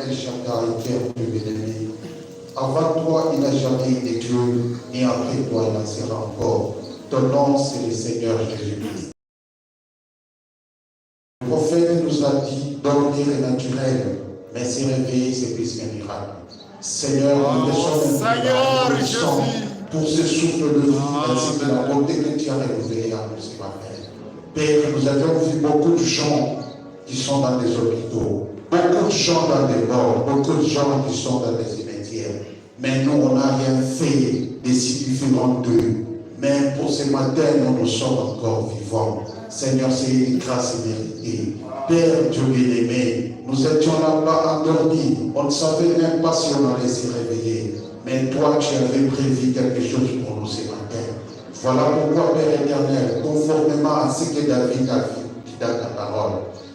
El Shaddai, Père Dieu bien-aimé. Avant toi, il n'a jamais été Dieu, ni après toi, il n'en sera encore. Ton nom, c'est le Seigneur Jésus-Christ. Le prophète nous a dit, dormir est naturel, mais se réveiller, c'est plus qu'un miracle. Seigneur, nous te sommes reconnaissants pour ce souffle de vie, ainsi que la beauté que tu as révélée à nous ce matin. Père, nous avons vu beaucoup de gens qui sont dans des hôpitaux, beaucoup de gens dans des morts, beaucoup de gens qui sont dans des cimetières. Mais nous, on n'a rien fait de si différent d'eux. Mais pour ce matin, nous sommes encore vivants. Seigneur, c'est une grâce méritée. Père Dieu bien-aimé, nous étions là-bas endormis. On ne savait même pas si on allait se réveiller. Mais toi, tu avais prévu quelque chose pour nous ce matin. Voilà pourquoi, Père éternel, conformément à ce que David a dit dans ta parole,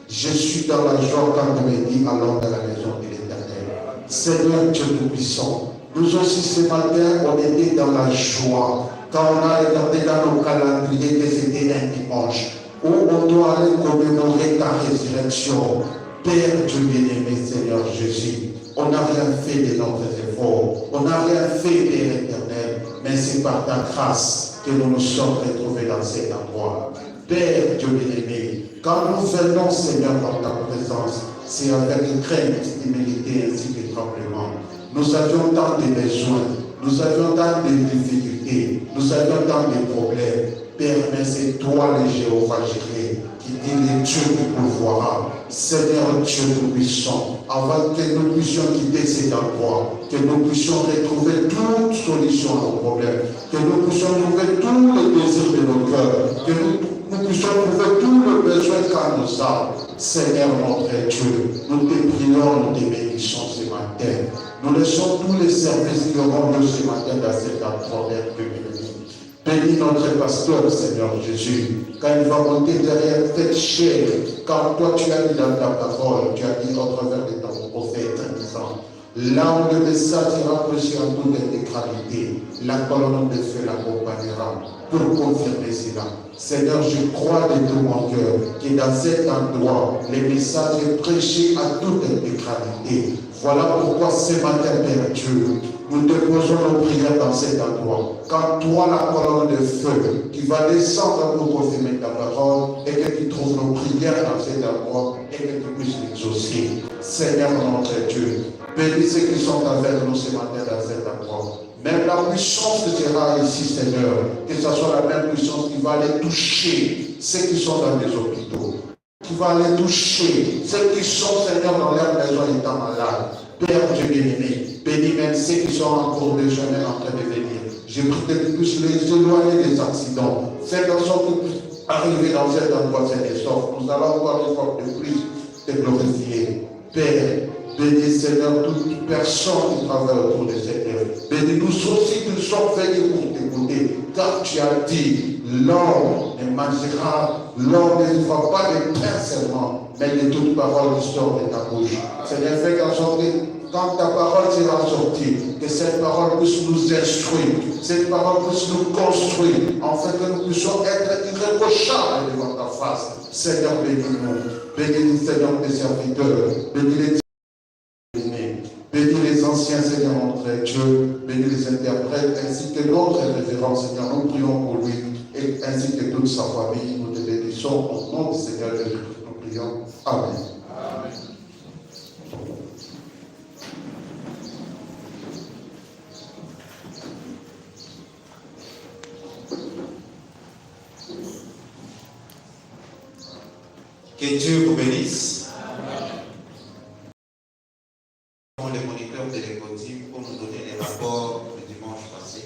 je suis dans la joie quand on me dit allons dans la maison de l'Éternel. Seigneur Dieu Tout-Puissant, nous aussi ce matin, on était dans la joie. Quand on a regardé dans nos calendriers que c'était un dimanche, où on doit aller commémorer ta résurrection. Père Dieu bien-aimé, Seigneur Jésus, on n'a rien fait de notre efforts, on n'a rien fait, Père éternel, mais c'est par ta grâce que nous nous sommes retrouvés dans cet endroit. Père Dieu bien-aimé, quand nous venons, Seigneur, dans ta présence, c'est avec crainte, humilité ainsi que tremblement. Nous avions tant de besoins, nous avions tant de difficultés, nous avions tant de problèmes. Père, mais c'est toi le Jéhovah Jireh qui dit le Dieu qui pourvoira. Seigneur Dieu Tout-Puissant, avant que nous puissions quitter cet endroit, que nous puissions retrouver toute solution à nos problèmes, que nous puissions trouver tous les désirs de nos cœurs, que nous puissions trouver tout le besoin qu'à nos âmes. Seigneur notre Dieu, nous te prions, nous te bénissons ce matin. Nous laissons tous les services qui auront lieu ce matin dans cet endroit, Père Dieu béni. Bénis notre pasteur, Seigneur Jésus, quand il va monter derrière cette chair, car toi tu as dit dans ta parole, tu as dit au travers de ton prophète en disant, là où le message sera prêché en toute intégralité, la colonne de feu l'accompagnera pour confirmer cela. Seigneur, je crois de tout mon cœur que dans cet endroit, le message est prêché à toute intégralité. Voilà pourquoi ce matin, Père Dieu, nous te posons nos prières dans cet endroit. Quand toi, la colonne de feu, qui va descendre pour confirmer ta parole, et que tu trouves nos prières dans cet endroit, et que tu puisses l'exaucer. Seigneur notre Dieu, bénis ceux qui sont avec nous ce matin dans cet endroit. Même la puissance qui sera ici, Seigneur, que ce soit la même puissance qui va aller toucher ceux qui sont dans les hôpitaux, qui va aller toucher ceux qui sont, Seigneur, dans leur maison étant malades. Père Dieu bien-aimé, bénis même ceux qui sont encore déjà en train de venir. Je prie que tu puisses les éloigner des accidents. Fais en sorte qu'ils puissent arriver dans cet endroit, cet essor. Nous allons encore une fois de plus te glorifier. Père, bénis Seigneur toute personne qui travaille autour de cette œuvre. Bénis-nous aussi que nous sommes venus pour t'écouter, car tu as dit, l'homme ne mangera, l'homme ne vivra pas de pain seulement, mais de toute parole qui sort de ta bouche. Seigneur, fais qu'en sorte que quand ta parole sera sortie, que cette parole puisse nous instruire, cette parole puisse nous construire, afin que nous puissions être irréprochables devant ta face. Seigneur, bénis-nous. Bénis, Seigneur, tes serviteurs. Bénis bénis les anciens, Seigneur, notre Dieu. Bénis les interprètes, ainsi que notre révérend, Seigneur. Nous prions pour lui, et ainsi que toute sa famille. Nous te bénissons au nom du Seigneur Jésus. Nous prions. Amen. Amen. Que Dieu vous bénisse. Les moniteurs de l'école pour nous donner les rapports du dimanche passé.